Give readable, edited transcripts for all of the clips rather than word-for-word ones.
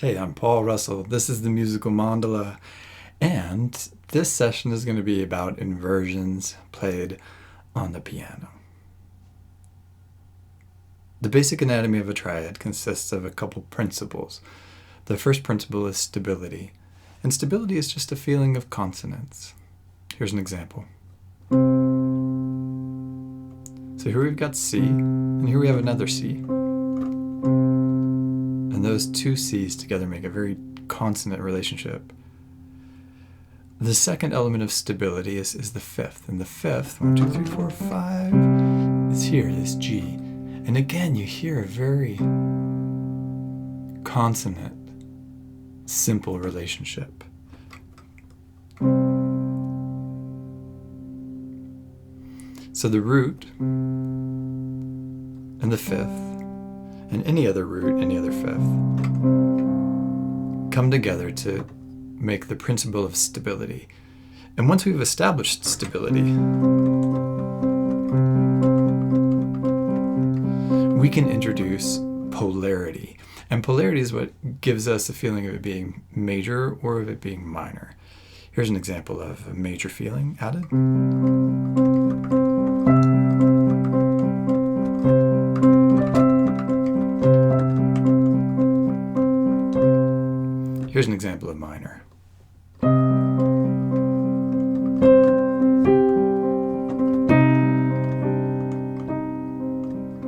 Hey, I'm Paul Russell. This is the Musical Mandala, and this session is going to be about inversions played on the piano. The basic anatomy of a triad consists of a couple principles. The first principle is stability, and stability is just a feeling of consonance. Here's an example. So here we've got C, and here we have another C. And those two C's together make a very consonant relationship. The second element of stability is the fifth. And the fifth, 1, 2, 3, 4, 5, is here, this G. And again, you hear a very consonant, simple relationship. So the root and the fifth, and any other root, any other fifth, come together to make the principle of stability. And once we've established stability, we can introduce polarity. And polarity is what gives us a feeling of it being major or of it being minor. Here's an example of a major feeling added. Here's an example of minor.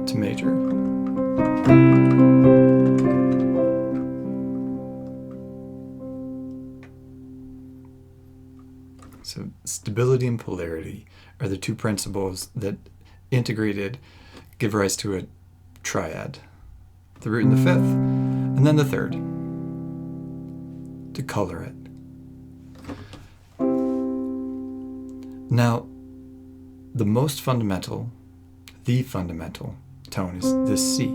To major. So stability and polarity are the two principles that integrated give rise to a triad. The root and the fifth, and then the third, to color it. Now, the fundamental tone is this C,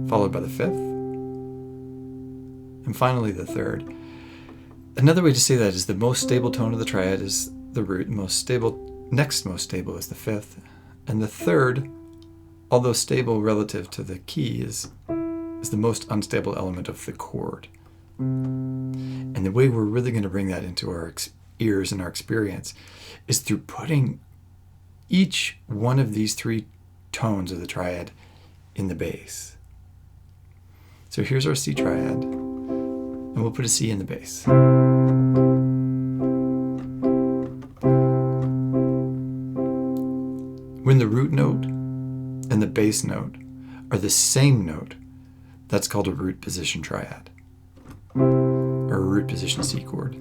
followed by the fifth, and finally the third. Another way to say that is the most stable tone of the triad is the root, next most stable is the fifth, and the third, although stable relative to the key, is the most unstable element of the chord. And the way we're really going to bring that into our ears and our experience is through putting each one of these three tones of the triad in the bass. So here's our C triad, and we'll put a C in the bass. When the root note and the bass note are the same note, that's called a root position triad, or a root position C chord.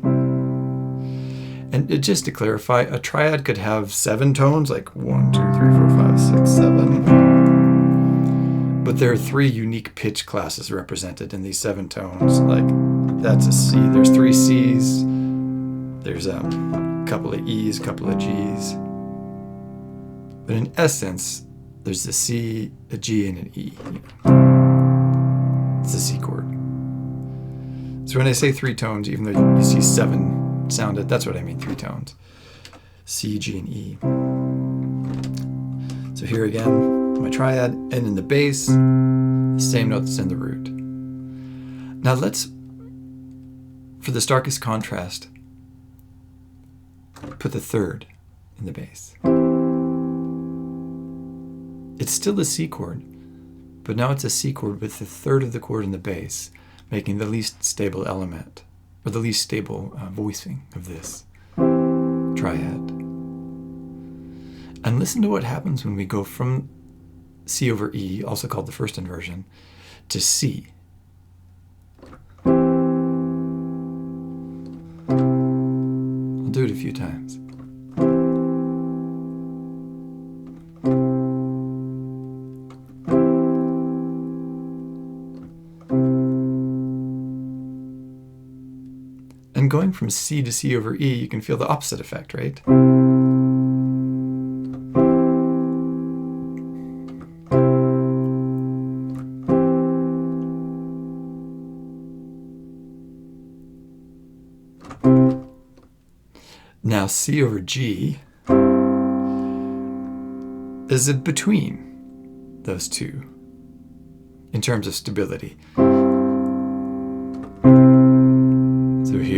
And just to clarify, a triad could have 7 tones, like 1, 2, 3, 4, 5, 6, 7. But there are 3 unique pitch classes represented in these 7 tones. Like, that's a C. There's 3 Cs. There's a couple of E's, a couple of G's. But in essence, there's a C, a G, and an E. It's a C chord. So when I say 3 tones, even though you see 7 sounded, that's what I mean, 3 tones. C, G, and E. So here again, my triad, and in the bass, the same note that's in the root. Now let's, for the starkest contrast, put the third in the bass. It's still a C chord, but now it's a C chord with the third of the chord in the bass, making the least stable element, or the least stable voicing of this triad. And listen to what happens when we go from C over E, also called the first inversion, to C. I'll do it a few times. And going from C to C over E, you can feel the opposite effect, right? Now C over G is a between those two in terms of stability.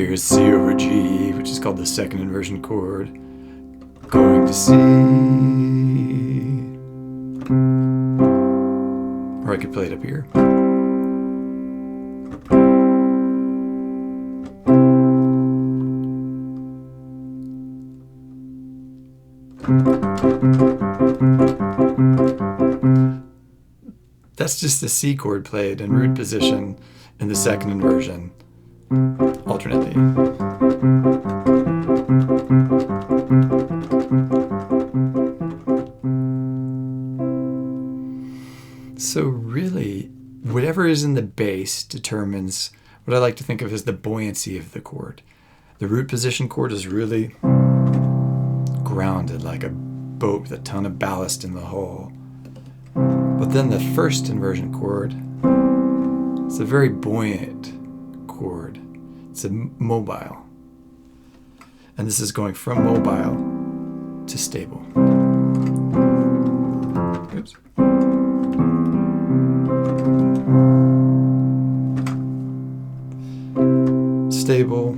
here's C over G, which is called the second inversion chord, going to C. Or I could play it up here. That's just the C chord played in root position in the second inversion, alternately. So really, whatever is in the bass determines what I like to think of as the buoyancy of the chord. The root position chord is really grounded like a boat with a ton of ballast in the hull. But then the first inversion chord, it's a very buoyant chord. It's a mobile. And this is going from mobile to stable. Oops. Stable,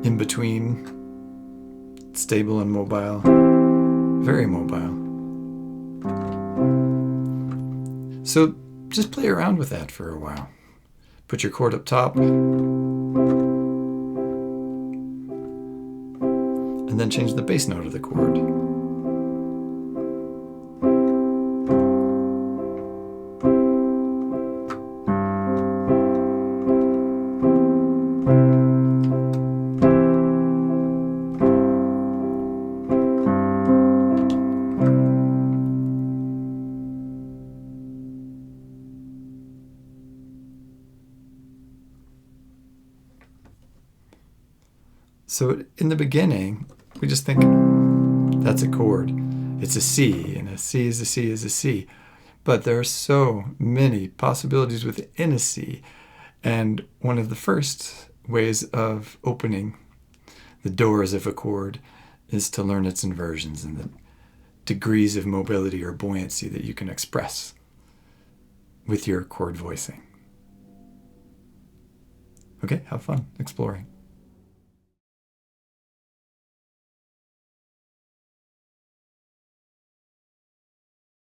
in between, stable and mobile, very mobile. So just play around with that for a while. Put your chord up top, and then change the bass note of the chord. So in the beginning, we just think that's a chord. It's a C, and a C is a C is a C. But there are so many possibilities within a C. And one of the first ways of opening the doors of a chord is to learn its inversions and the degrees of mobility or buoyancy that you can express with your chord voicing. Okay, have fun exploring.